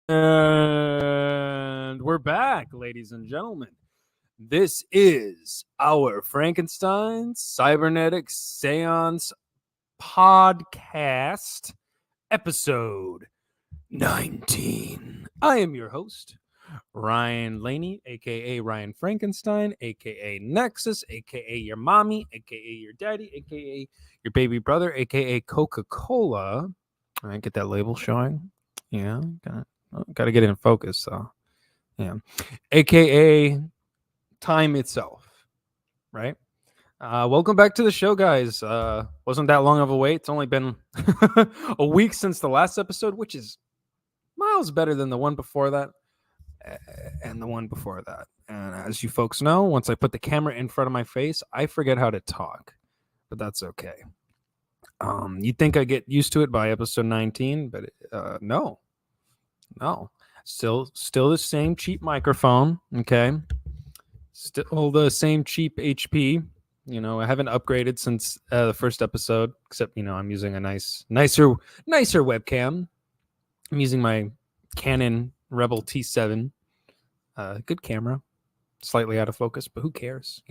And we're back, ladies and gentlemen. This is our Frankenstein Cybernetic Séance podcast, episode 19. I am your host, Ryan Laney, aka Ryan Frankenstein, aka Nexus, aka your mommy, aka your daddy, aka your baby brother, aka Coca-Cola. All right, get that label showing. Yeah, got to get in focus. So, yeah, aka time itself. Right. Welcome back to the show, guys. Wasn't that long of a wait. It's only been a week since the last episode, which is miles better than the one before that and the one before that. And as you folks know, once I put the camera in front of my face, I forget how to talk, but that's okay. You'd think I get used to it by episode 19, but no, still the same cheap microphone. Okay, still the same cheap HP. I haven't upgraded since the first episode, except I'm using a nicer webcam. I'm using my Canon Rebel T7. Good camera, slightly out of focus, but who cares?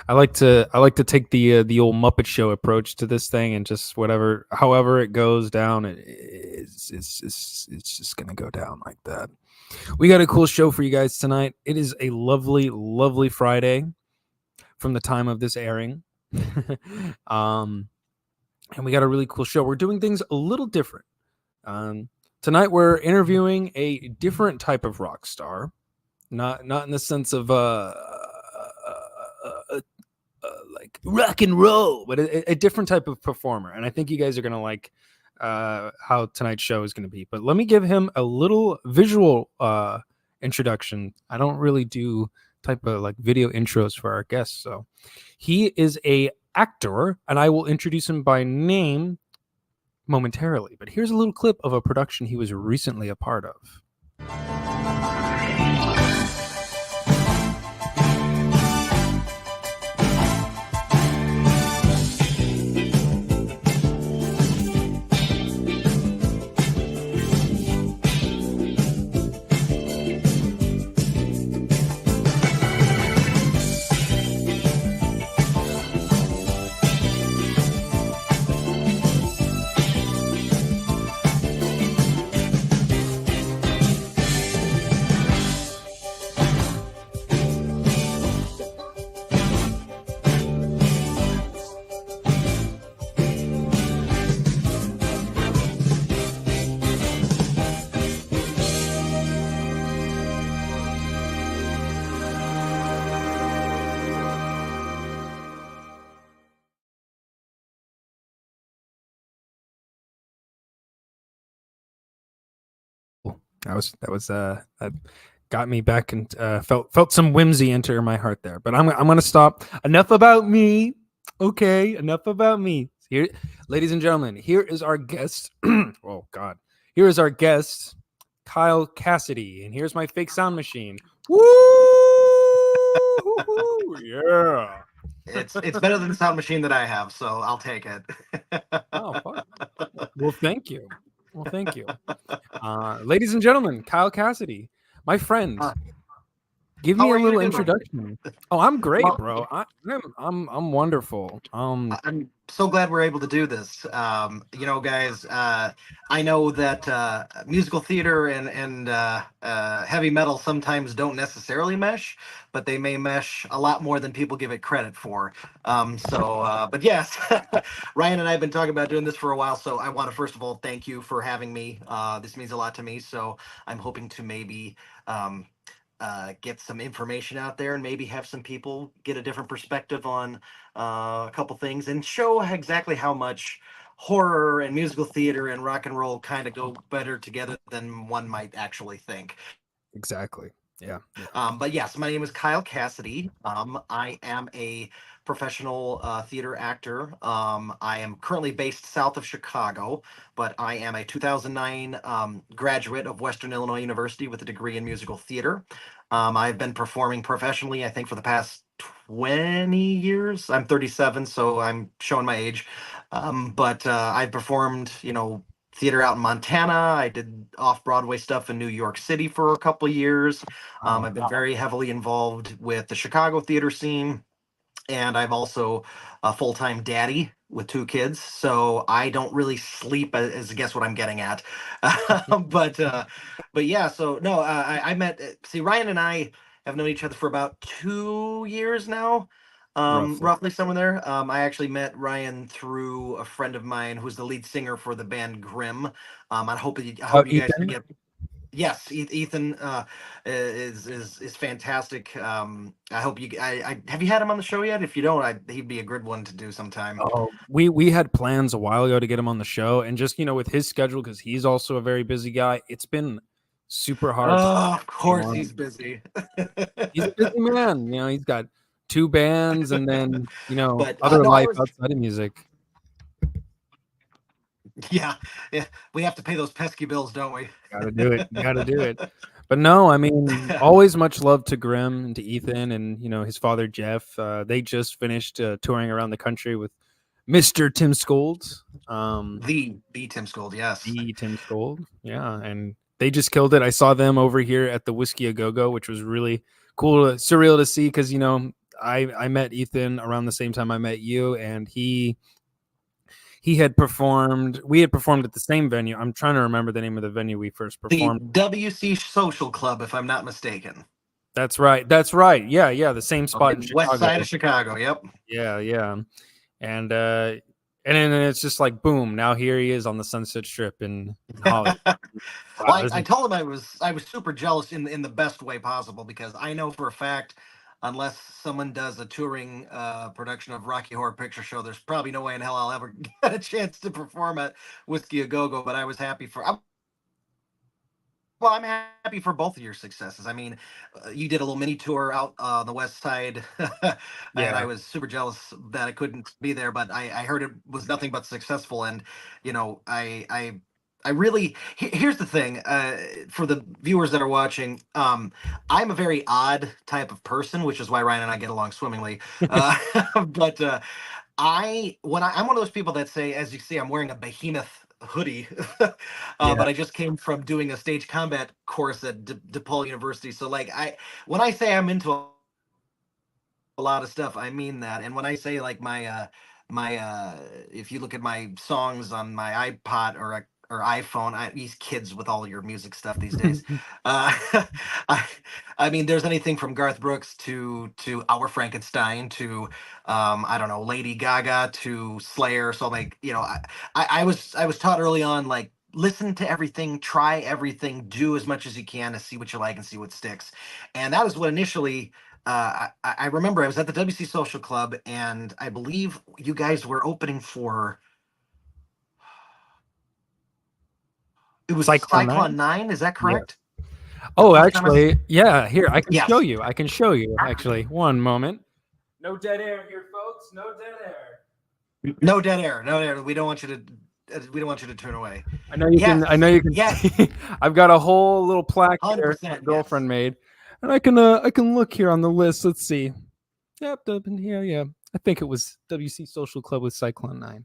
I like to take the old Muppet Show approach to this thing, and just however it goes down, it's just gonna go down like that. We got a cool show for you guys tonight. It is a lovely Friday from the time of this airing. And we got a really cool show. We're doing things a little different. Tonight we're interviewing a different type of rock star. Not in the sense of like rock and roll, but a different type of performer. And I think you guys are gonna like how tonight's show is gonna be. But let me give him a little visual introduction. I don't really do type of like video intros for our guests, so he is a actor, and I will introduce him by name momentarily. But here's a little clip of a production he was recently a part of. That got me back, and felt some whimsy enter my heart there. But I'm gonna stop. Enough about me. Okay, enough about me. Here, ladies and gentlemen, here is our guest. Oh God, here is our guest, Kyle Cassady, and here's my fake sound machine. Woo! Yeah. It's better than the sound machine that I have, so I'll take it. Oh, fuck. Well, thank you. Ladies and gentlemen, Kyle Cassady, my friend. Give me a little introduction. Oh, I'm great, bro. I'm wonderful. I'm so glad we're able to do this. Guys, I know that musical theater and heavy metal sometimes don't necessarily mesh, but they may mesh a lot more than people give it credit for. But yes, Ryan and I have been talking about doing this for a while, so I want to first of all thank you for having me. This means a lot to me, so I'm hoping to maybe get some information out there and maybe have some people get a different perspective on a couple things and show exactly how much horror and musical theater and rock and roll kind of go better together than one might actually think. Exactly. Yeah. But yes, my name is Kyle Cassady. I am a professional theater actor. I am currently based south of Chicago, but I am a 2009 graduate of Western Illinois University with a degree in musical theater. I've been performing professionally, I think, for the past 20 years. I'm 37, so I'm showing my age. But I've performed, theater out in Montana. I did off Broadway stuff in New York City for a couple of years. Wow. I've been very heavily involved with the Chicago theater scene, and I'm also a full time daddy with two kids, so I don't really sleep. As guess what I'm getting at, but but yeah. So no, I met. See, Ryan and I have known each other for about 2 years now, Roughly. roughly somewhere there. I actually met Ryan through a friend of mine who's the lead singer for the band Grimm. I hope you guys can Ethan? get. Yes, Ethan is fantastic. I hope you. I have you had him on the show yet? If you don't, he'd be a good one to do sometime. Oh, we had plans a while ago to get him on the show, and just with his schedule, because he's also a very busy guy, it's been super hard to Oh, of get him course on. he's busy. He's a busy man. He's got two bands and then But other no, I life was. outside of music. Yeah, yeah. We have to pay those pesky bills, don't we? Got to do it. You got to do it. But no, I mean, always much love to Grim and to Ethan and his father Jeff. They just finished touring around the country with Mr. Tim Scold. The Tim Scold, yes. The Tim Scold. Yeah, and they just killed it. I saw them over here at the Whiskey A Go Go, which was really cool, surreal to see because I met Ethan around the same time I met you, and he had performed. We had performed at the same venue. I'm trying to remember the name of the venue we first The performed. WC Social Club, if I'm not mistaken. That's right. That's right. Yeah, yeah. The same spot Okay, in west Chicago. side of Chicago. Yep. Yeah, yeah. And then it's just like boom. Now here he is on the Sunset Strip in Hollywood. Wow. Well, I told him I was super jealous in the best way possible because I know for a fact, unless someone does a touring production of Rocky Horror Picture Show, there's probably no way in hell I'll ever get a chance to perform at Whiskey A Go Go. But I was happy for. Well, I'm happy for both of your successes. I mean, you did a little mini tour out on the west side, and I Yeah. was super jealous that I couldn't be there. But I heard it was nothing but successful, and I really. Here's the thing, for the viewers that are watching. I'm a very odd type of person, which is why Ryan and I get along swimmingly. Uh, but I'm one of those people that say, as you see, I'm wearing a behemoth hoodie, Yeah. but I just came from doing a stage combat course at DePaul University. So like when I say I'm into a lot of stuff, I mean that. And when I say like if you look at my songs on my iPod or iPhone, these kids with all your music stuff these days. Uh, I, I mean, there's anything from Garth Brooks to Our Frankenstein to I don't know, Lady Gaga to Slayer. So like, I was taught early on like listen to everything, try everything, do as much as you can to see what you like and see what sticks. And that was what initially I remember I was at the WC Social Club, and I believe you guys were opening for it was Cyclone Cyclone 9? 9. Is that Yeah. correct? The Oh, first time actually, yeah, here, I can show yes, you. I can show you, actually. One moment. No dead air here, folks. No dead air. no dead air, no dead air. We don't want you to turn away. I know you can. I Yes, know you can yes, see. I've got a whole little plaque here my 100%. Yes. girlfriend made, and I can look here on the list. Let's see. Yep, yeah, yeah. I think it was WC Social Club with Cyclone 9.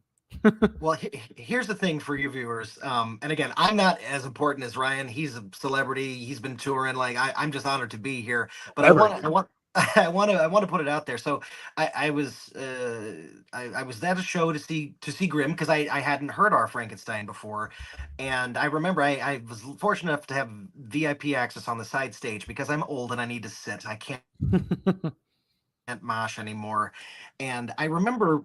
Well, here's the thing for you viewers. And again, I'm not as important as Ryan. He's a celebrity. He's been touring. Like I'm just honored to be here. But I want, Celebrity. I want, I want to put it out there. So I was at a show to see Grimm because I hadn't heard our Frankenstein before, and I remember I was fortunate enough to have VIP access on the side stage because I'm old and I need to sit. I can't mosh anymore, and I remember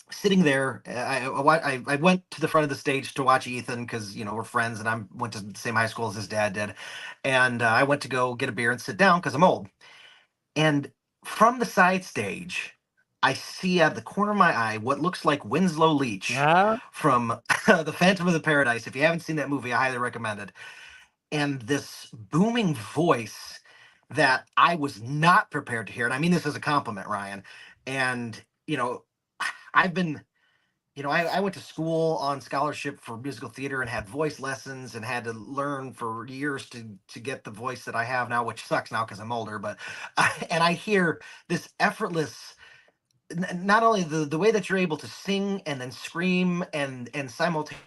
sitting there. I went to the front of the stage to watch Ethan because we're friends and I went to the same high school as his dad did, and I went to go get a beer and sit down because I'm old. And from the side stage, I see out of the corner of my eye what looks like Winslow Leach Yeah. from The Phantom of the Paradise. If you haven't seen that movie, I highly recommend it. And this booming voice that I was not prepared to hear, and I mean this as a compliment, Ryan. And I've been I went to school on scholarship for musical theater and had voice lessons and had to learn for years to get the voice that I have now, which sucks now because I'm older. But and I hear this effortless, not only the way that you're able to sing and then scream and simultaneously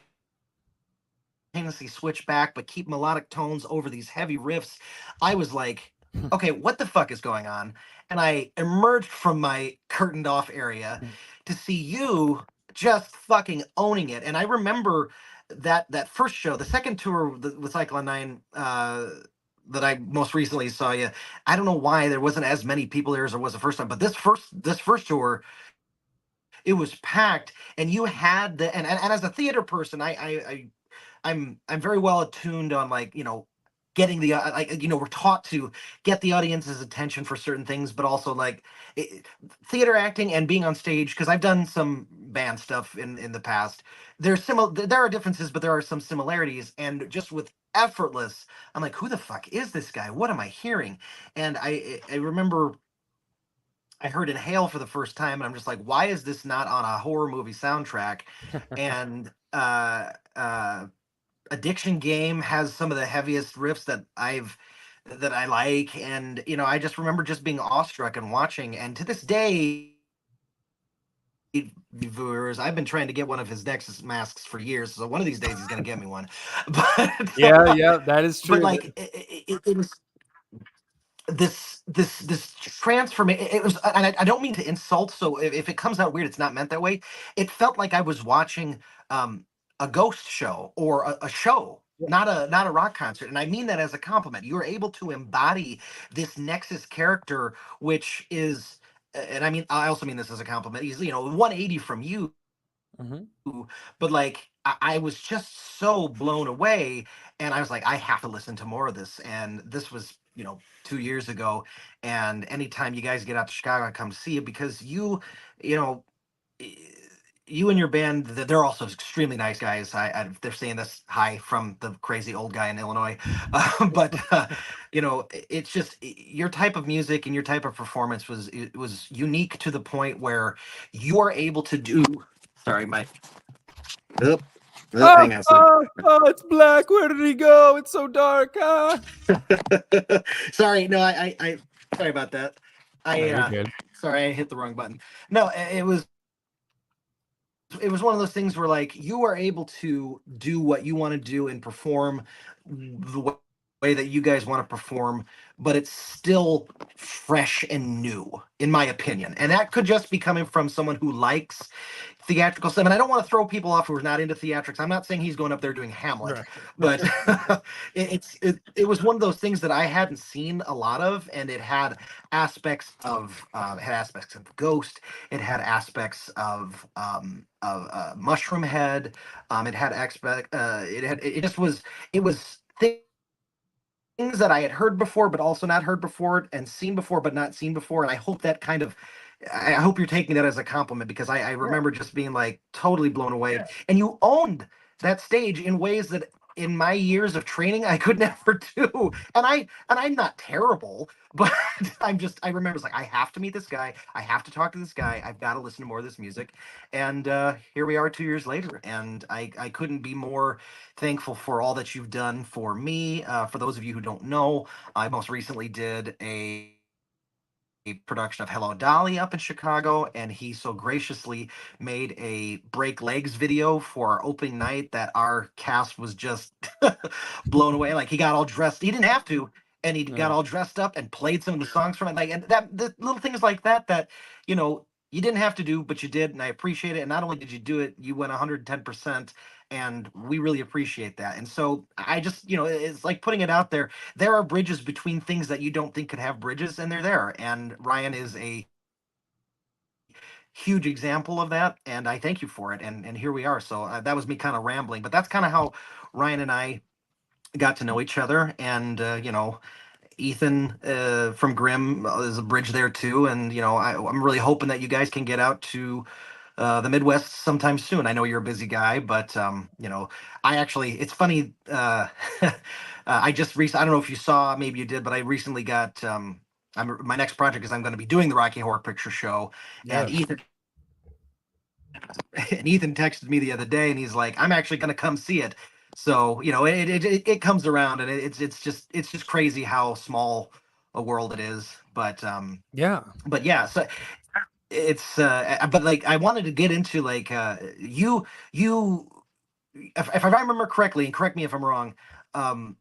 simultaneously switch back but keep melodic tones over these heavy riffs. I was like, okay, what the fuck is going on? And I emerged from my curtained off area to see you just fucking owning it. And I remember that first show, the second tour with Cyclone 9, that I most recently saw you. I don't know why there wasn't as many people there as there was the first time, but this first tour, it was packed, and you had and as a theater person, I'm very well attuned on, like, getting the like, we're taught to get the audience's attention for certain things, but also like it, theater acting and being on stage, because I've done some band stuff in the past. There are differences, but there are some similarities, and just with effortless, I'm like, who the fuck is this guy? What am I hearing? And I remember I heard Inhale for the first time, and I'm just like, why is this not on a horror movie soundtrack? And Addiction Game has some of the heaviest riffs that I like, and I just remember just being awestruck and watching. And to this day, viewers, I've been trying to get one of his Nexus masks for years, so one of these days he's gonna get me one. Yeah, But yeah, that is but true. like it was this transformation. It was, and I don't mean to insult, so if it comes out weird, it's not meant that way. It felt like I was watching a ghost show or a show, not a rock concert, and I mean that as a compliment. You were able to embody this Nexus character, which is, and I also mean this as a compliment. He's 180 from you, Mhm. but like I was just so blown away, and I was like, I have to listen to more of this. And this was 2 years ago, and anytime you guys get out to Chicago, I come to see you, because you know y- you and your band, they're also extremely nice guys. They're saying this hi from the crazy old guy in Illinois. But it's just your type of music and your type of performance was unique to the point where you are able to do. Sorry, my Oop. Oop, Oh, hang on a sec. oh, oh, it's black. Where did he go? It's so dark. Ah. Sorry, no, I sorry about that. No, I you're good. sorry, I hit the wrong button. No, it was one of those things where, like, you are able to do what you want to do and perform the way that you guys want to perform, but it's still fresh and new, in my opinion. And that could just be coming from someone who likes theatrical stuff. And I don't want to throw people off who are not into theatrics. I'm not saying he's going up there doing Hamlet, Right. but it was one of those things that I hadn't seen a lot of, and it had aspects of Ghost, it had aspects of Mushroom Head, it had aspect it just was it was things that I had heard before, but also not heard before, and seen before, but not seen before. And I hope you're taking that as a compliment, because I Yeah. remember just being like totally blown away. Yeah. And you owned that stage in ways that in my years of training I could never do. And I'm not terrible, but I remember it's like, I have to meet this guy. I have to talk to this guy. I've got to listen to more of this music. And here we are 2 years later, and I couldn't be more thankful for all that you've done for me. For those of you who don't know, I most recently did a production of Hello Dolly up in Chicago, and he so graciously made a break legs video for our opening night that our cast was just blown away. Like, he got all dressed. He didn't have to, and he got Yeah. all dressed up and played some of the songs from it. Like, and that the little things like that you didn't have to do, but you did, and I appreciate it. And not only did you do it, you went 110%, and we really appreciate that. And so I just, it's like putting it out there. There are bridges between things that you don't think could have bridges, and they're there. And Ryan is a huge example of that, and I thank you for it. And here we are. So that was me kind of rambling, but that's kind of how Ryan and I got to know each other. And Ethan from Grimm is a bridge there too. And I'm really hoping that you guys can get out to the Midwest sometime soon. I know you're a busy guy, but I actually, it's funny. I just recently, I don't know if you saw, maybe you did, but I recently got. My next project is I'm going to be doing the Rocky Horror Picture Show, and Yes. Ethan texted me the other day, and he's like, "I'm actually going to come see it." So it comes around, and it's just crazy how small a world it is. Yeah. But yeah, so it's but like I wanted to get into, like, you if I remember correctly, and correct me if I'm wrong, um,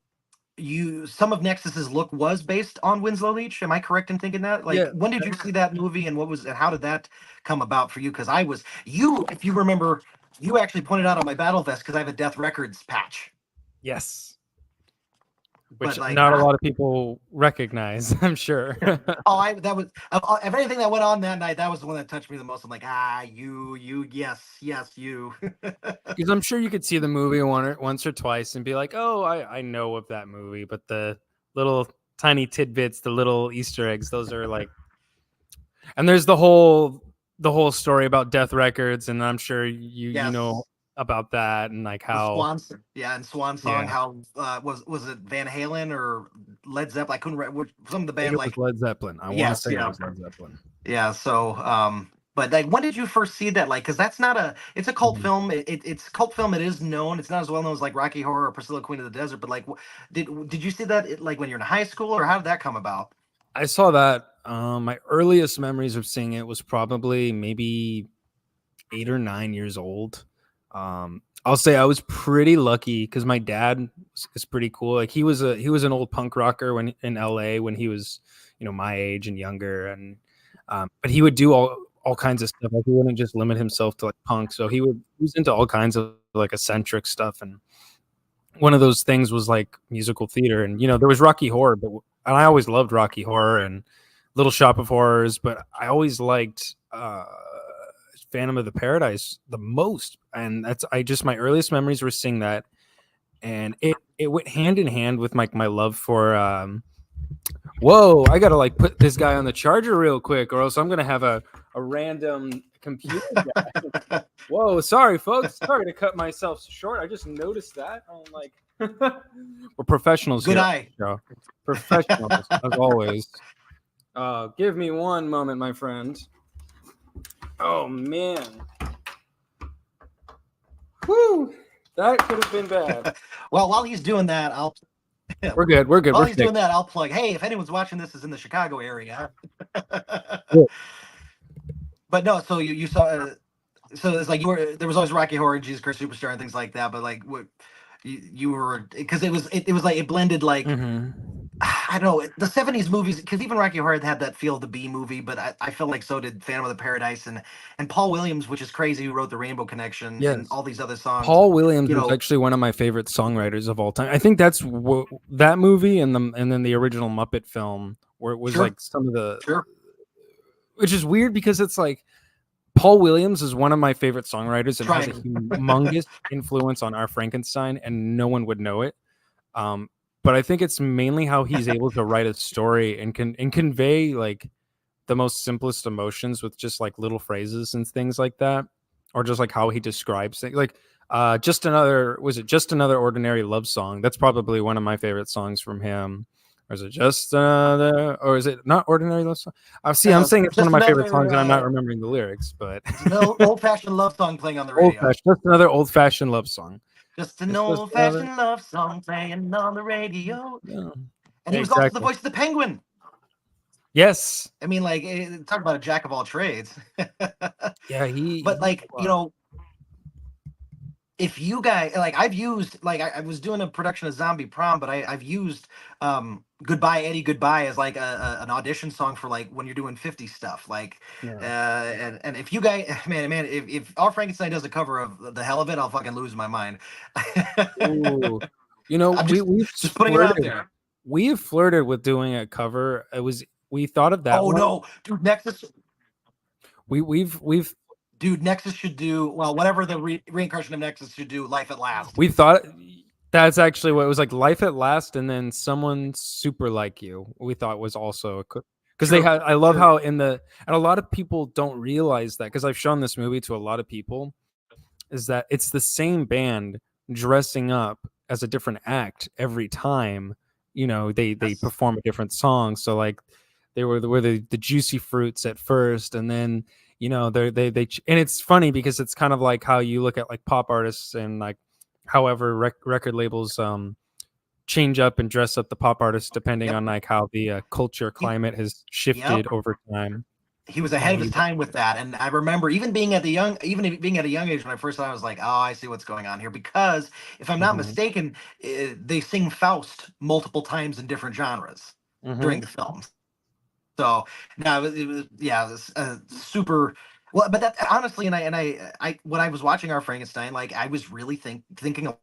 some of Nexus's look was based on Winslow Leach. Am I correct in thinking that? Like, Yeah. when did you see that movie, and how did that come about for you? Because if you remember, you actually pointed out on my battle vest because I have a Death Records patch. Yes. But Which like, not a lot of people recognize, I'm sure. oh, I that was of anything that went on that night, that was the one that touched me the most. I'm like, yes, you. Because I'm sure you could see the movie once or twice and be like, oh, I know of that movie. But the little tiny tidbits, the little Easter eggs, those are like, and there's the whole story about Death Records, and I'm sure you know Yes. about that and like The how Swan Song. yeah, How was it Van Halen or Led Zeppelin? I couldn't remember some of the I think band. it was Like, Led Zeppelin. I want to yes, say it yeah, was Led Zeppelin. yeah. So, but like, when did you first see that? Like, because that's not a, it's a cult Mhm. film. It's a cult film. It is known. It's not as well known as like Rocky Horror or Priscilla Queen of the Desert. But like, did you see that like when you're in high school, or how did that come about? I saw that. My earliest memories of seeing it was probably maybe 8 or 9 years old. I'll say I was pretty lucky because my dad is pretty cool. Like he was an old punk rocker when in LA when he was my age and younger, and but he would do all kinds of stuff. Like he wouldn't just limit himself to like punk. So he was into all kinds of like eccentric stuff, and one of those things was like musical theater, and there was Rocky Horror, and I always loved Rocky Horror and Little Shop of Horrors, but I always liked Phantom of the Paradise the most, and that's I just my earliest memories were seeing that, and it went hand in hand with my love for whoa, I gotta like put this guy on the charger real quick, or else I'm gonna have a random computer guy. Whoa, sorry folks, sorry to cut myself short. I just noticed that. I'm like, we're professionals Good here on eye. the show. Professionals as always. Give me one moment, my friend. Oh man. Whew. That could have been bad. Well, while he's doing that, I'll We're good. We're good. while We're he's doing fixed. that, I'll plug. Hey, if anyone's watching this is in the Chicago area. Yeah. But no, so you saw. So it's like there was always Rocky Horror, Jesus Christ Superstar, and things like that. But like, what you were, because it was like it blended like, Mm-hmm. I don't know, the '70s movies, because even Rocky Horror had that feel of the B movie, but I feel like so did Phantom of the Paradise, and Paul Williams, which is crazy, who wrote the Rainbow Connection and Yes. all these other songs. Paul Williams You is know, actually one of my favorite songwriters of all time. I think that's that movie and then the original Muppet film where it was sure, like some of the, sure, which is weird because it's like Paul Williams is one of my favorite songwriters and has a trying. humongous influence on our Frankenstein, and no one would know it. Um, but I think it's mainly how he's able to write a story and convey like the most simplest emotions with just like little phrases and things like that, or just like how he describes things. Like just another ordinary love song? That's probably one of my favorite songs from him. Or is it just another? Or is it not ordinary love song? See, I'm saying it's one of Just my favorite another songs, and I'm not remembering the lyrics. But old fashioned love song playing on the old radio. fashioned, just another old fashioned love song. Just an It's just old another. fashioned love song playing on the radio. Yeah, And he was also the exactly. voice of the Penguin. Yes. I mean, like, talk about a jack of all trades. Yeah. But He. like, if you guys like, I've used, like, I was doing a production of Zombie Prom, but I've used Goodbye Eddie Goodbye as like an audition song for like when you're doing 50 stuff. Like, Yeah. and if you guys, man, if our Frankenstein does a cover of The Hell of It, I'll fucking lose my mind. Ooh. I'm We've just putting it out flirted. there. We have flirted with doing a cover. We thought of that Oh one. no, dude, Nexus. We've Dude, Nexus should do, well, whatever the reincarnation of Nexus should do. Life at Last. we thought that's actually what it was like. Life at Last, and then Someone Super Like You. We thought was also because they True, had. I love true. how and a lot of people don't realize that because I've shown this movie to a lot of people is that it's the same band dressing up as a different act every time. They Yes. perform a different song. So like they were the Juicy Fruits at first, and then and it's funny because it's kind of like how you look at like pop artists and like however record labels change up and dress up the pop artists depending Yep. on like how the culture climate has Yep. shifted over time. he was Yeah, ahead of his time with that. And I remember even being at a young age when I first saw it, I was like, oh, I see what's going on here. Because if I'm not hmm mistaken, they sing Faust multiple times in different genres hmm during the films. So no, yeah, it was super. Well, but that honestly, and I when I was watching our Frankenstein, like I was really thinking a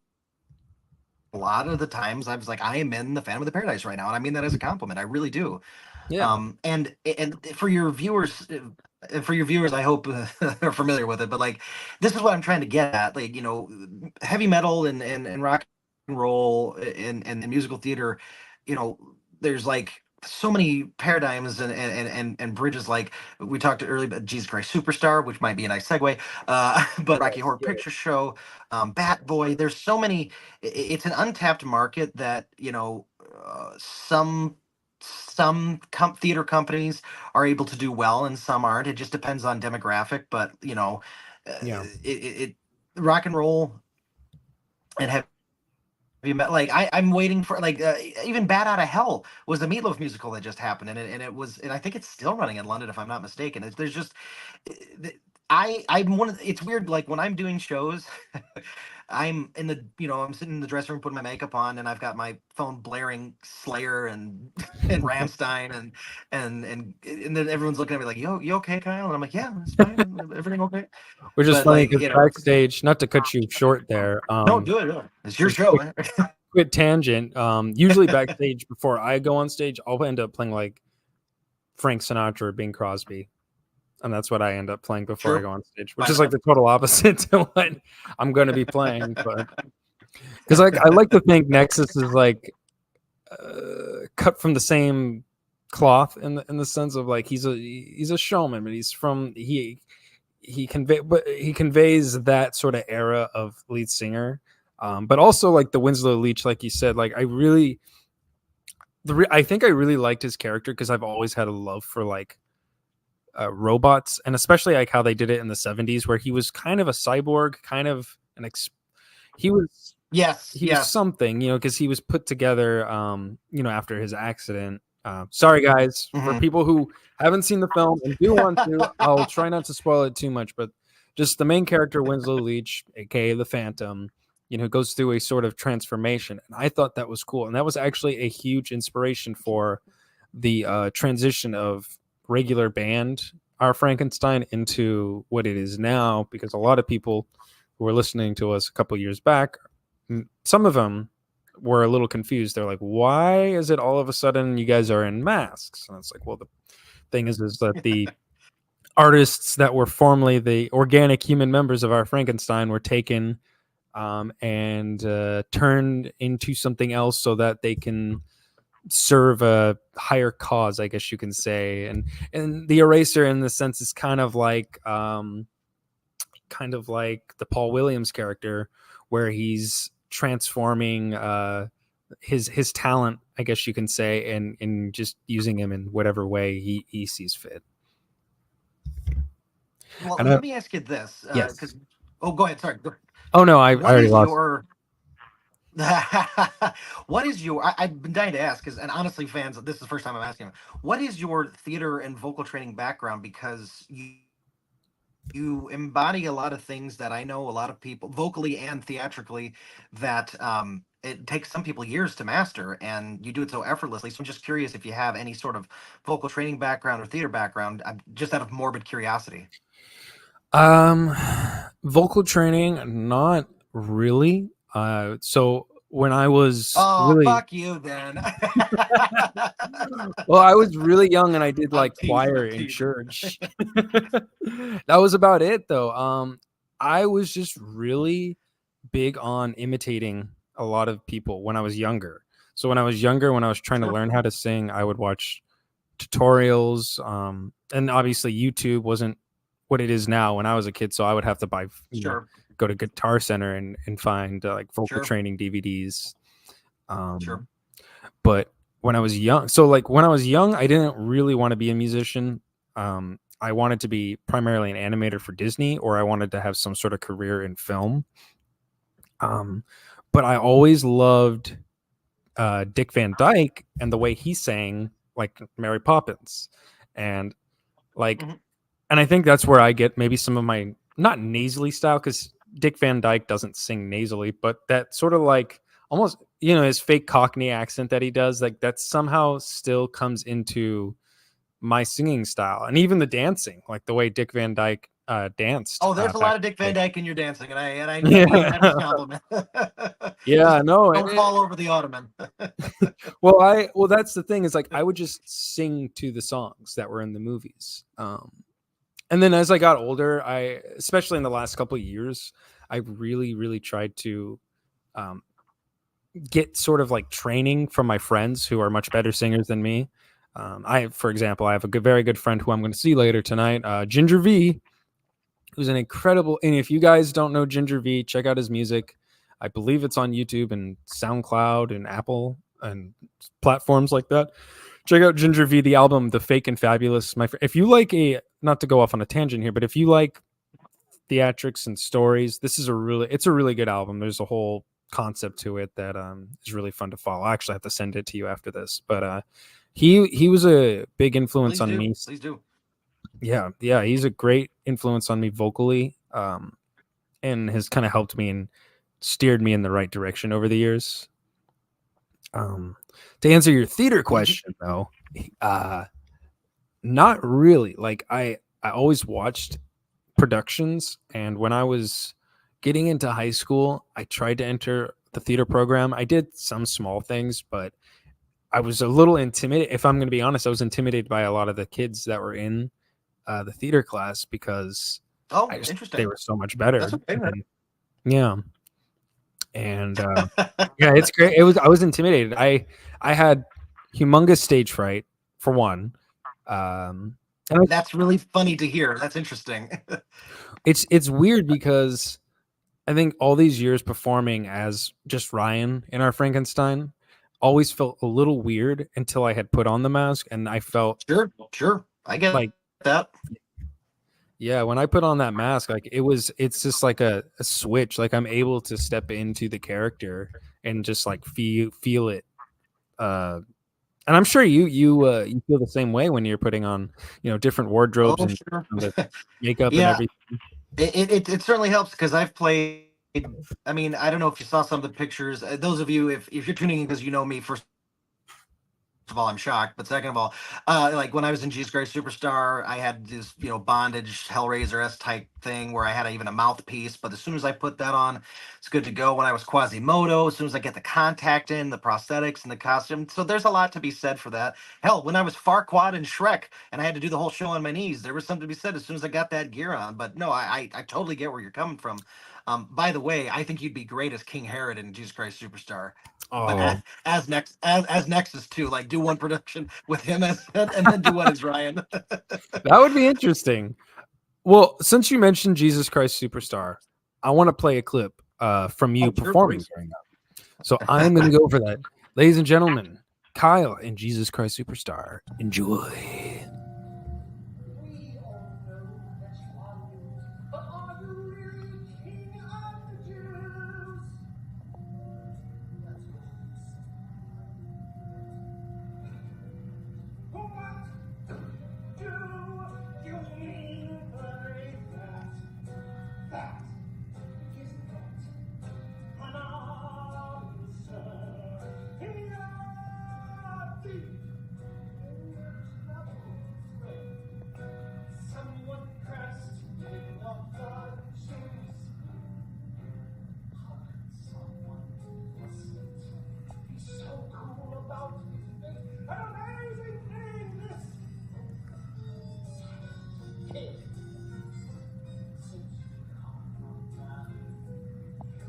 lot of the times I was like, I am in the Phantom of the Paradise right now, and I mean that as a compliment. I really do. yeah, And for your viewers, I hope are familiar with it. But like, this is what I'm trying to get at. Like, heavy metal and rock and roll and musical theater. There's like so many paradigms and bridges. Like we talked earlier about Jesus Christ Superstar, which might be a nice segue. But Rocky Horror yeah, Picture Show, Bat Boy. There's so many. It's an untapped market that some theater companies are able to do well and some aren't. It just depends on demographic. But yeah. it rock and roll and heavy metal. Like I'm waiting for like even Bat Out of Hell was a Meatloaf musical that just happened, and I think it's still running in London if I'm not mistaken. There's just I'm one of it's weird like when I'm doing shows. I'm sitting in the dressing room putting my makeup on, and I've got my phone blaring Slayer and and Ramstein and then everyone's looking at me like, "Yo, you okay, Kyle?" And I'm like, "Yeah, it's fine. Everything okay." Which is But funny like, because backstage, not to cut you short there, no, do it. It's your just show, man. quick tangent. Usually backstage before I go on stage, I'll end up playing like Frank Sinatra or Bing Crosby, and that's what I end up playing before I True. go on stage, which I is like know. the total opposite to what I'm going to be playing. But because like I like to think Nexus is like cut from the same cloth in the sense of like he's a showman, but he conveys that sort of era of lead singer. But also like the Winslow Leach, like you said, like I think I really liked his character because I've always had a love for like robots, and especially like how they did it in the 70s, where he was kind of a cyborg, kind of he was Yes, he was yes. something, because he was put together, after his accident. Sorry, guys, for Hmm. people who haven't seen the film and do want to, I'll try not to spoil it too much, but just the main character, Winslow Leach, aka the Phantom, goes through a sort of transformation, and I thought that was cool, and that was actually a huge inspiration for the transition of regular band Our Frankenstein into what it is now, because a lot of people who were listening to us a couple years back, some of them were a little confused. They're like, why is it all of a sudden you guys are in masks? And it's like, well, the thing is that the artists that were formerly the organic human members of Our Frankenstein were taken and turned into something else so that they can serve a higher cause, I guess you can say. And the eraser in the sense is kind of like the Paul Williams character, where he's transforming his talent, I guess you can say, and just using him in whatever way he sees fit. Well, And let me ask you this, yes. because go ahead. Sorry. Oh no, I What already is lost. your what is your I've been dying to ask because and honestly fans this is the first time I'm asking what is your theater and vocal training background because you embody a lot of things that I know a lot of people vocally and theatrically that it takes some people years to master and you do it so effortlessly. So I'm just curious if you have any sort of vocal training background or theater background. I'm just out of morbid curiosity. Um, Vocal training, not really. So when I was Oh, really fuck you then. well, I was really young and I did I'm like teasing. choir I'm in teasing. church. That was about it though. I was just really big on imitating a lot of people when I was younger. So when I was younger, when I was trying to Sure. learn how to sing, I would watch tutorials. And obviously YouTube wasn't what it is now when I was a kid. So I would have to buy, Sure. go to Guitar Center and find like vocal Sure. training DVDs. Sure. Um, but when I was young, so like when I was young, I didn't really want to be a musician. I wanted to be primarily an animator for Disney, or I wanted to have some sort of career in film. Um, but I always loved Dick Van Dyke and the way he sang like Mary Poppins. And Like, Mhm. and I think that's where I get maybe some of my not nasally style, because Dick Van Dyke doesn't sing nasally, but that sort of like almost, his fake Cockney accent that he does, like that somehow still comes into my singing style, and even the dancing, like the way Dick Van Dyke danced Oh, there's a back lot of Dick in Van Dyke in your dancing, and I the mean that as a day. compliment. Just Yeah, no, don't fall over the ottoman. well, that's the thing, is like I would just sing to the songs that were in the movies. And then as I got older, especially in the last couple of years, I really, really tried to um, get sort of like training from my friends who are much better singers than me. For example, I have a very good friend who I'm going to see later tonight, Ginger V, who's an incredible. And if you guys don't know Ginger V, check out his music. I believe it's on YouTube and SoundCloud and Apple and platforms like that. Check out Ginger V, the album, The Fake and Fabulous. If you like not to go off on a tangent here, but if you like theatrics and stories, it's a really good album. There's a whole concept to it that is really fun to follow. I actually have to send it to you after this, but he was a big influence Please on do. me. Please do. Yeah, he's a great influence on me vocally, and has kind of helped me and steered me in the right direction over the years. To answer your theater question though, uh not really. Like I always watched productions, and when I was getting into high school, I tried to enter the theater program. I did some small things, but I was a little intimidated. If I'm going to be honest, I was intimidated by a lot of the kids that were in the theater class, because Oh, they interesting. were so much better. That's okay, man. And, yeah, and yeah, it's great. I was intimidated. I had humongous stage fright for one. And That's really funny to hear. That's interesting. it's weird because I think all these years performing as just Ryan in our Frankenstein always felt a little weird until I had put on the mask, and I felt Sure, sure. I get like, that. yeah, when I put on that mask, like it's just like a switch. Like I'm able to step into the character and just like feel it. And I'm sure you feel the same way when you're putting on, different wardrobes Oh, and sure. the makeup and Yeah, everything. it certainly helps because I've played. I mean, I don't know if you saw some of the pictures. Those of you, if you're tuning in because you know me, first of all, I'm shocked. But second of all, like when I was in Jesus Christ Superstar, I had this, bondage Hellraiser S type thing where I had even a mouthpiece. But as soon as I put that on, it's good to go. When I was Quasimodo, as soon as I get the contact in, the prosthetics and the costume, so there's a lot to be said for that. Hell, when I was Farquaad and Shrek, and I had to do the whole show on my knees, there was something to be said as soon as I got that gear on. But no, I totally get where you're coming from. By the way, I think you'd be great as King Herod in Jesus Christ Superstar. But Oh, as Nexus too, like do one production with him as and then do one as Ryan. that would be interesting. Well, since you mentioned Jesus Christ Superstar, I want to play a clip from you Oh, sure, performing please. during that. So I'm going to go for that. Ladies and gentlemen, Kyle in Jesus Christ Superstar. Enjoy. We all know that you are you, but are you really king of the Jews? That's what you say. What do you mean by that? That is not an answer. Theatrical. Someone cursed king of the Jews. How can someone innocent be so cool about his faith? An amazing thing, this silent king. Since you come from man,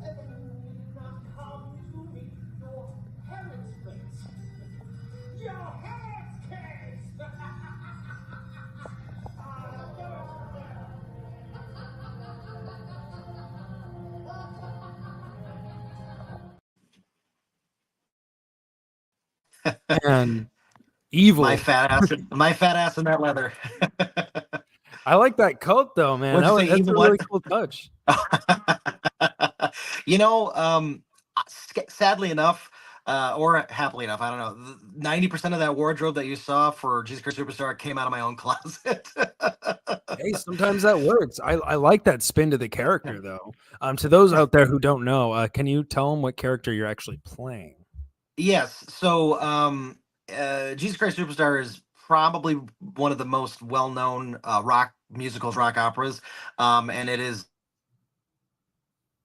then will not come to me your parents' place. Your head's case! And evil. My fat ass in that leather. I like that coat though, man. What'd you say? That's Evil a what? really cool touch. you know, sadly enough, or happily enough, I don't know. 90% of that wardrobe that you saw for Jesus Christ Superstar came out of my own closet. Hey, sometimes that works. I like that spin to the character, though. To those out there who don't know, can you tell them what character you're actually playing? Yes. So, Jesus Christ Superstar is probably one of the most well-known rock musicals, rock operas, and it is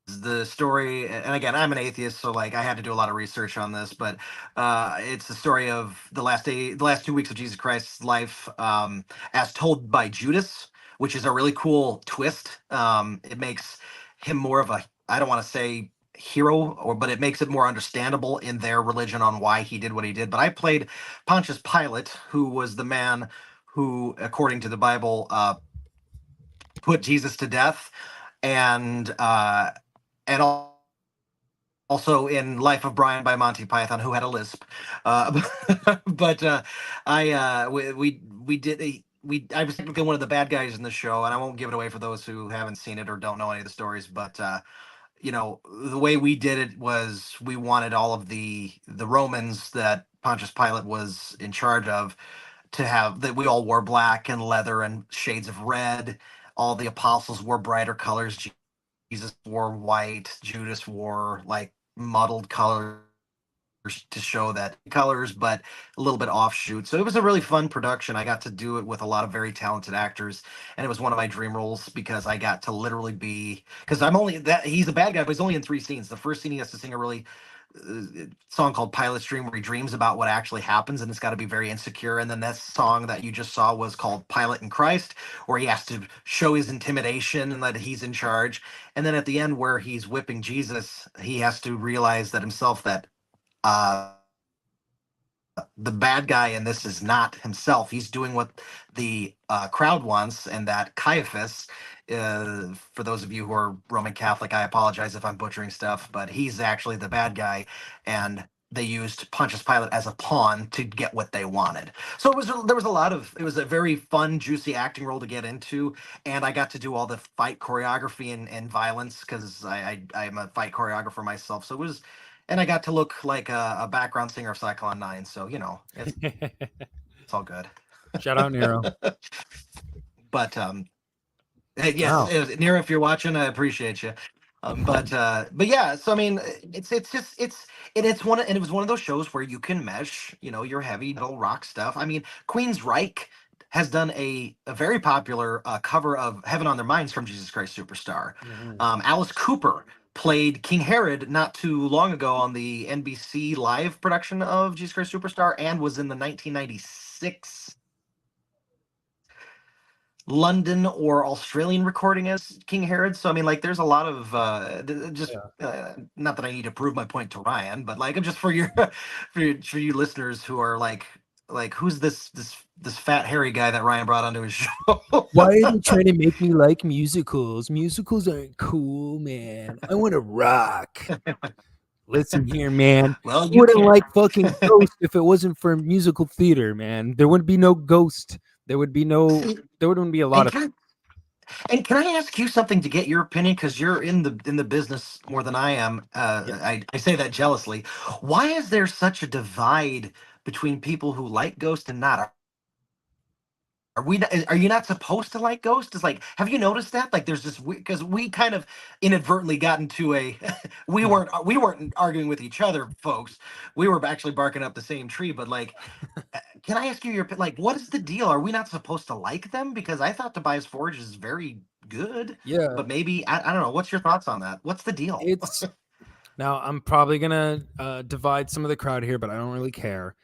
the story. And again, I'm an atheist, so like I had to do a lot of research on this, but it's the story of the last 2 weeks of Jesus Christ's life, as told by Judas, which is a really cool twist. It makes him more of a, I don't want to say hero, or but it makes it more understandable in their religion on why he did what he did. But I played Pontius Pilate, who was the man who, according to the Bible, put Jesus to death, and and also in Life of Brian by Monty Python, who had a lisp. But we did I was technically one of the bad guys in the show, and I won't give it away for those who haven't seen it or don't know any of the stories. But the way we did it was we wanted all of the Romans that Pontius Pilate was in charge of to have that we all wore black and leather and shades of red. All the apostles wore brighter colors. Jesus wore white. Judas wore like muddled colors to show that colors, but a little bit offshoot. So it was a really fun production. I got to do it with a lot of very talented actors, and it was one of my dream roles because I got to literally be, because I'm only that he's a bad guy, but he's only in 3 scenes. The first scene he has to sing a really song called Pilot's Dream, where he dreams about what actually happens, and it's got to be very insecure. And then that song that you just saw was called Pilot and Christ, where he has to show his intimidation and that he's in charge. And then at the end, where he's whipping Jesus, he has to realize that himself that uh the bad guy in this is not himself. He's doing what the crowd wants, and that Caiaphas, for those of you who are Roman Catholic, I apologize if I'm butchering stuff, but he's actually the bad guy, and they used Pontius Pilate as a pawn to get what they wanted. So it was a very fun, juicy acting role to get into, and I got to do all the fight choreography and violence because I'm a fight choreographer myself. So it was, and I got to look like a background singer of Cyclone 9. So, it's all good. Shout out Nero. But hey, yes, Wow. Nero, if you're watching, I appreciate you. But yeah, so I mean, it was one of those shows where you can mesh, your heavy metal rock stuff. I mean, Queensryche has done a very popular cover of Heaven on Their Minds from Jesus Christ Superstar. Alice Cooper played King Herod not too long ago on the NBC live production of Jesus Christ Superstar, and was in the 1996 London or Australian recording as King Herod. So I mean, like, there's a lot of not that I need to prove my point to Ryan, but like, just for your for you listeners who are like who's this fat hairy guy that Ryan brought onto his show? Why are they trying to make me like musicals? Musicals aren't cool, man. I want to rock. Listen here, man. Well, You you wouldn't can't. like fucking Ghost if it wasn't for musical theater, man. There wouldn't be no Ghost. There wouldn't be a lot of. And can I ask you something to get your opinion? Because you're in the business more than I am. I say that jealously. Why is there such a divide between people who like Ghost and not? Are you not supposed to like Ghost? Is like, have you noticed that? Like, there's this, because we kind of inadvertently got into a we weren't arguing with each other, folks. We were actually barking up the same tree. But like, can I ask you like, what is the deal? Are we not supposed to like them? Because I thought Tobias Forge is very good. Yeah. But maybe I don't know. What's your thoughts on that? What's the deal? It's now I'm probably gonna divide some of the crowd here, but I don't really care.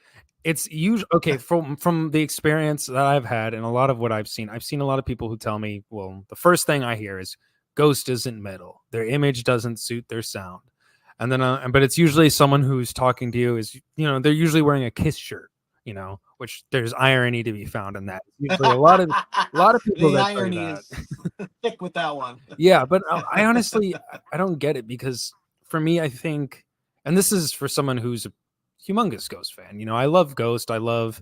It's usually okay from the experience that I've had and a lot of what I've seen a lot of people who tell me, well, the first thing I hear is Ghost isn't metal, their image doesn't suit their sound. And then but it's usually someone who's talking to you is, they're usually wearing a Kiss shirt, which there's irony to be found in that. Usually a lot of people The that say irony that. is thick with that one. Yeah, but I honestly I don't get it, because for me, I think, and this is for someone who's a humongous Ghost fan. I love Ghost. I love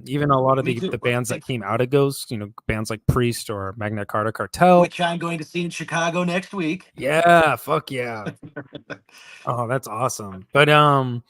Even a lot of Me the too. bands that came out of Ghost, bands like Priest or Magna Carta Cartel. Which I'm going to see in Chicago next week. Yeah, fuck yeah. Oh, that's awesome. But now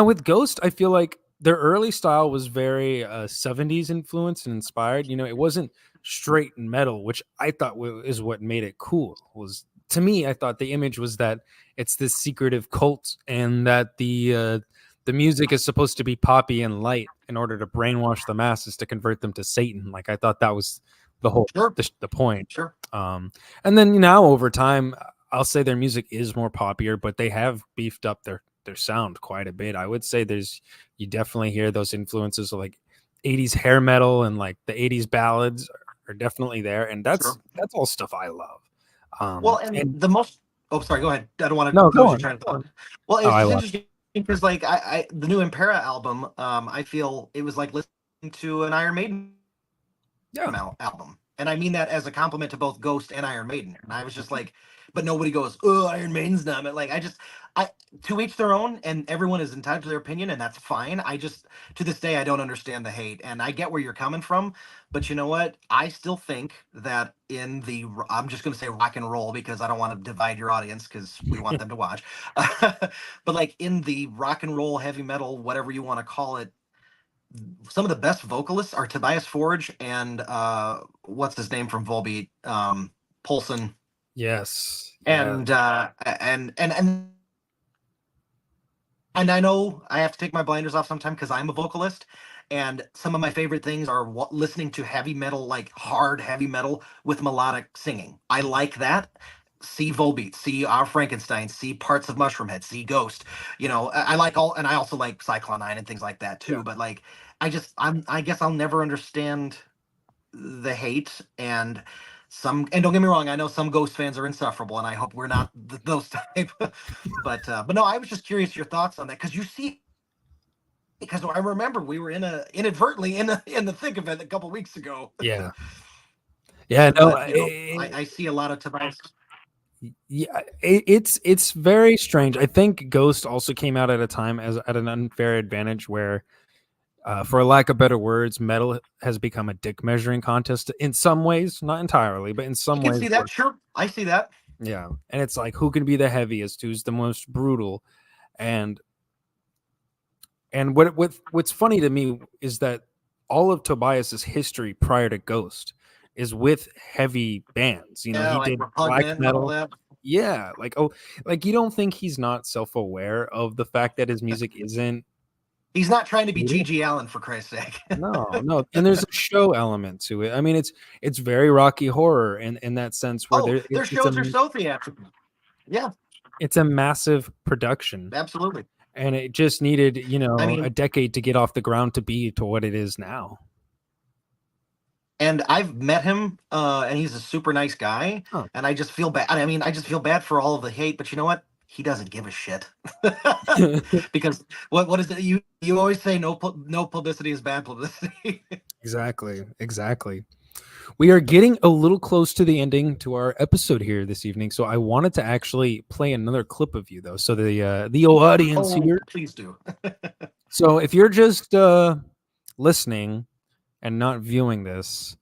with Ghost, I feel like their early style was very 70s influenced and inspired. It wasn't straight metal, which I thought is what made it cool. Was to me, I thought the image was that it's this secretive cult, and that the music is supposed to be poppy and light in order to brainwash the masses to convert them to Satan. Like I thought that was the whole Sure. the point. Sure. And then now over time, I'll say their music is more poppier, but they have beefed up their sound quite a bit. I would say you definitely hear those influences of like 80s hair metal, and like the 80s ballads are definitely there, and that's all stuff I love. Well, and the most. Oh, sorry. Go ahead. I don't want to no, go close your on. train of thought. Well, it's just interesting because, like, I the new Impera album, I feel it was like listening to an Iron Maiden album, and I mean that as a compliment to both Ghost and Iron Maiden. And I was just like, but nobody goes, "Oh, Iron Maiden's not." Like, I to each their own, and everyone is entitled to their opinion, and that's fine. I just, to this day, I don't understand the hate, and I get where you're coming from, but you know what? I still think that I'm just going to say rock and roll because I don't want to divide your audience because we want them to watch. But like in the rock and roll, heavy metal, whatever you want to call it, some of the best vocalists are Tobias Forge and what's his name from Volbeat, Polson. Yes. And I know I have to take my blinders off sometime because I'm a vocalist, and some of my favorite things are listening to heavy metal, like hard heavy metal with melodic singing. I like that. See Volbeat, see our Frankenstein, see parts of Mushroomhead, see Ghost. I like all, and I also like Cyclone 9 and things like that too. But like, I guess I'll never understand the hate, and don't get me wrong, I know some Ghost fans are insufferable, and I hope we're not those type. But no, I was just curious your thoughts on that because I remember we were inadvertently in the thick of it a couple weeks ago. Yeah. No, I see a lot of Tobias. Yeah, it's very strange. I think Ghost also came out at a time at an unfair advantage where, for lack of better words, metal has become a dick measuring contest in some ways, not entirely, but in some ways. I can see that. Sure, I see that. Yeah, and it's like, who can be the heaviest, who's the most brutal, and what's funny to me is that all of Tobias's history prior to Ghost is with heavy bands. He like did black metal. Yeah, like you don't think he's not self-aware of the fact that his music isn't. He's not trying to be G.G. Allen, for Christ's sake. No, and there's a show element to it. I mean, it's very Rocky Horror in that sense, where their shows are so theatrical. Yeah, it's a massive production. Absolutely. And it just needed, a decade to get off the ground to be to what it is now. And I've met him, and he's a super nice guy. Oh. And I just feel bad. I mean, I just feel bad for all of the hate. But you know what? He doesn't give a shit. Because what is it? You always say no publicity is bad publicity. Exactly. We are getting a little close to the ending to our episode here this evening, so I wanted to actually play another clip of you, though, so the audience here. Please do. So if you're just listening and not viewing this,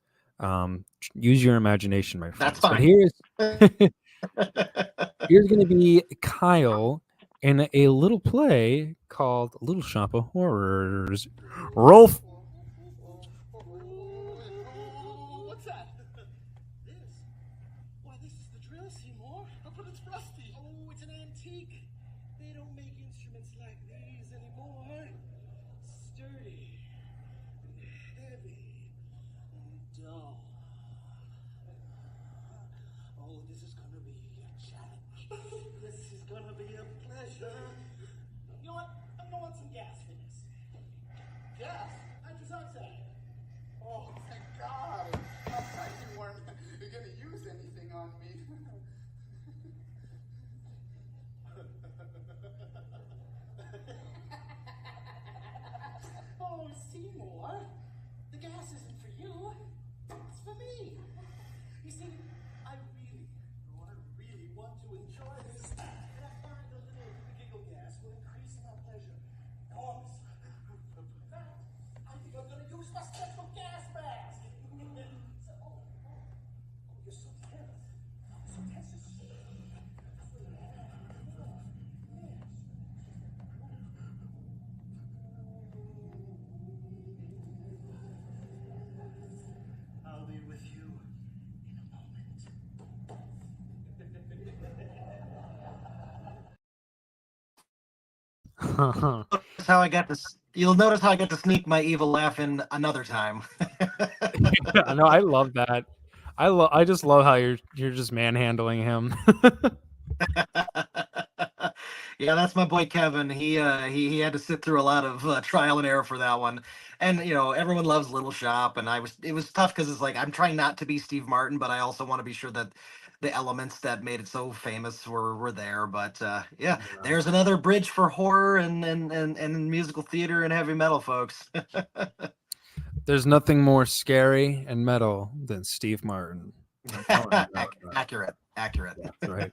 use your imagination, my friends. That's fine. But here's going to be Kyle in a little play called Little Shop of Horrors. Rolf. how I got to. You'll notice how I get to sneak my evil laugh in another time. I know. I love that. I just love how you're just manhandling him. Yeah, that's my boy Kevin. He had to sit through a lot of trial and error for that one. And everyone loves Little Shop, and it was tough because it's like I'm trying not to be Steve Martin, but I also want to be sure that the elements that made it so famous were there. But yeah, Yeah. there's another bridge for horror and musical theater and heavy metal, folks. There's nothing more scary and metal than Steve Martin. I'm telling you that. Accurate, accurate. That's right.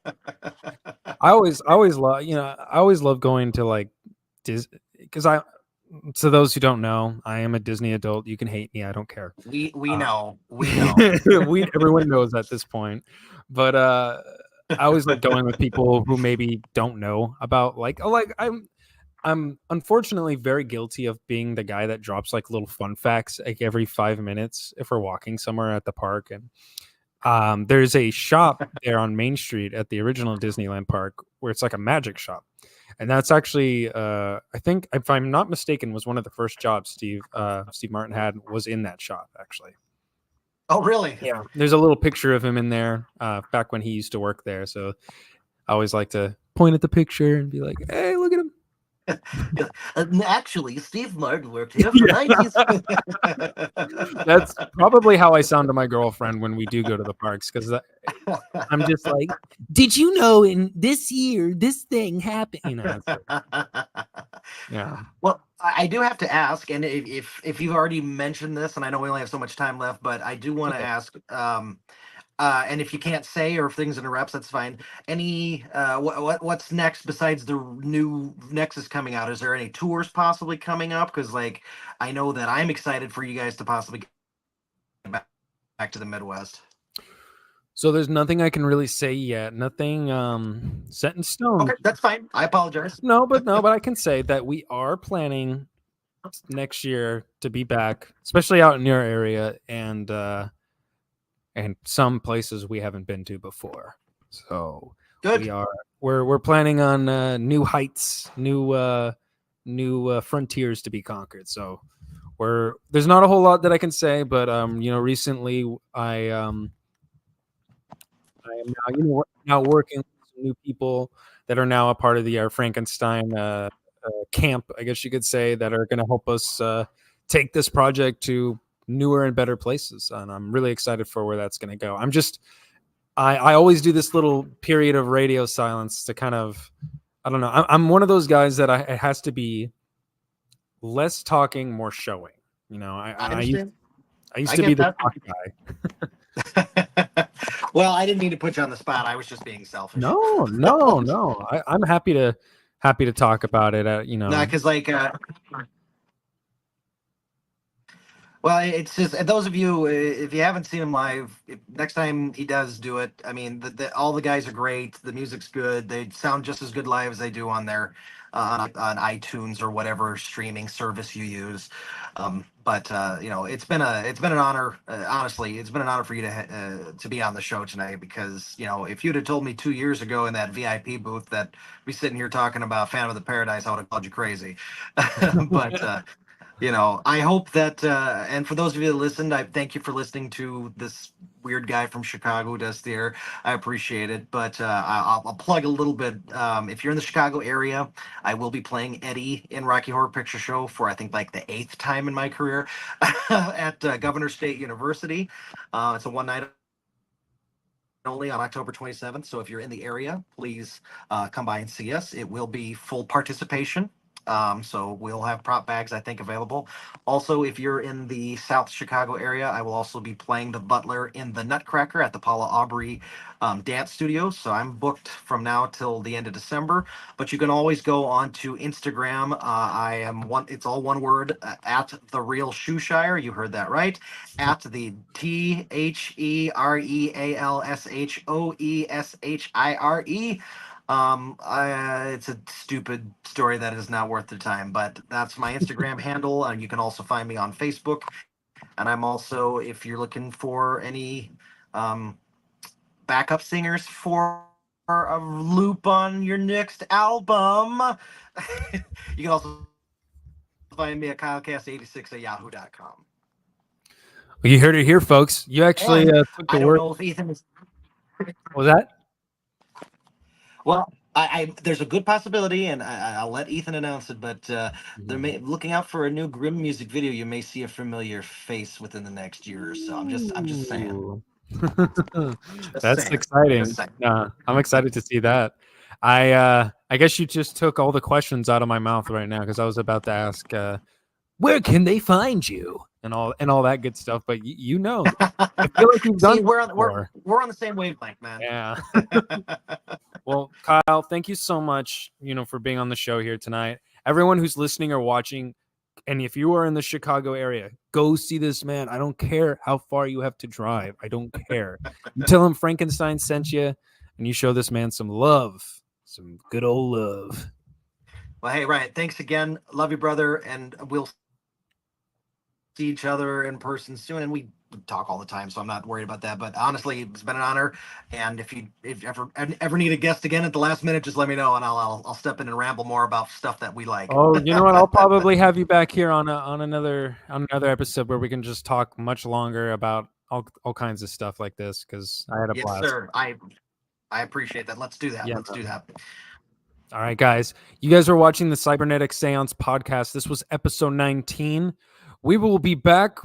I always love, I always love going to like because to those who don't know, I am a Disney adult. You can hate me, I don't care. We Uh, know, we know. everyone knows at this point, but I always like going with people who maybe don't know about I'm unfortunately very guilty of being the guy that drops like little fun facts like every 5 minutes if we're walking somewhere at the park. And there's a shop there on Main Street at the original Disneyland park where it's like a magic shop. And that's actually, I think, if I'm not mistaken, was one of the first jobs Steve Martin had was in that shop, actually. Oh, really? Yeah. There's a little picture of him in there back when he used to work there. So I always like to point at the picture and be like, hey, look at him. Actually, Steve Martin worked here for Yeah. 90s. That's probably how I sound to my girlfriend when we do go to the parks because I'm just like, did you know in this year this thing happened? Yeah. Well, I do have to ask, and if you've already mentioned this, and I know we only have so much time left, but I do want to Okay. ask, and if you can't say or if things interrupts, that's fine. Any what's next besides the new Nexus coming out? Is there any tours possibly coming up? Because like I know that I'm excited for you guys to possibly get back to the Midwest. So there's nothing I can really say yet. Nothing set in stone. Okay, that's fine. I apologize. No, but I can say that we are planning next year to be back, especially out in your area and some places we haven't been to before. So Good. we're planning on new heights, new frontiers to be conquered. So there's not a whole lot that I can say, but recently I am now now working with some new people that are now a part of the Frankenstein camp, I guess you could say, that are going to help us take this project to newer and better places. And I'm really excited for where that's going to go. I always do this little period of radio silence to kind of, I don't know. I'm one of those guys that it has to be less talking, more showing. I I understand. used I to be get the that. talk guy. Well, I didn't mean to put you on the spot. I was just being selfish. No. I'm happy to talk about it. No, because like, well, it's just those of you if you haven't seen him live, next time he does do it, I mean, all the guys are great. The music's good. They sound just as good live as they do on their on iTunes or whatever streaming service you use. But it's been an honor. Honestly, it's been an honor for you to be on the show tonight because if you'd have told me 2 years ago in that VIP booth that we sitting here talking about Phantom of the Paradise, I would have called you crazy. But I hope that, and for those of you that listened, I thank you for listening to this weird guy from Chicago who does theater. I appreciate it. But I'll plug a little bit. If you're in the Chicago area, I will be playing Eddie in Rocky Horror Picture Show for, I think, like the 8th time in my career at Governor State University. It's a one night only on October 27th. So if you're in the area, please come by and see us. It will be full participation. So we'll have prop bags, I think, available. Also, if you're in the South Chicago area, I will also be playing the butler in the Nutcracker at the Paula Aubrey Dance Studio. So I'm booked from now till the end of December. But you can always go on to Instagram. I am one. It's all one word at the Real Shoeshire. You heard that right. At the TheRealShoeshire. It's a stupid story that is not worth the time, but that's my Instagram handle. You can also find me on Facebook. And I'm also, if you're looking for any backup singers for a loop on your next album. You can also find me at KyleCast86 at yahoo.com. Well, you heard it here, folks. You actually And took I the don't word. know if Ethan is. What was that? Well, there's a good possibility, and I'll let Ethan announce it. But looking out for a new Grim music video. You may see a familiar face within the next year or so. I'm just saying. Ooh. Just That's saying. exciting. Just saying. I'm excited to see that. I guess you just took all the questions out of my mouth right now because I was about to ask where can they find you and all that good stuff. But you know, I feel like you've done See, we're on before. we're on the same wavelength, man. Yeah. Well, Kyle, thank you so much, for being on the show here tonight. Everyone who's listening or watching, and if you are in the Chicago area, go see this man. I don't care how far you have to drive. I don't care. You tell him Frankenstein sent you, and you show this man some love, some good old love. Well, hey, Ryan, thanks again. Love you, brother, and we'll see each other in person soon. And we talk all the time, so I'm not worried about that. But honestly, it's been an honor. And if you ever need a guest again at the last minute, just let me know, and I'll step in and ramble more about stuff that we like. Oh, you know what? I'll probably have you back here on another episode where we can just talk much longer about all kinds of stuff like this because I had a Yes, blast. sir. I appreciate that. Let's do that. Yeah, Let's do that. All right, guys. You guys are watching the Cybernetic Séance podcast. This was episode 19. We will be back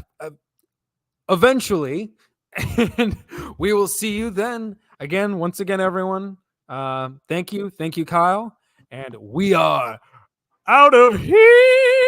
eventually, and we will see you then. Again, once again, everyone. Thank you, Kyle, and we are out of here.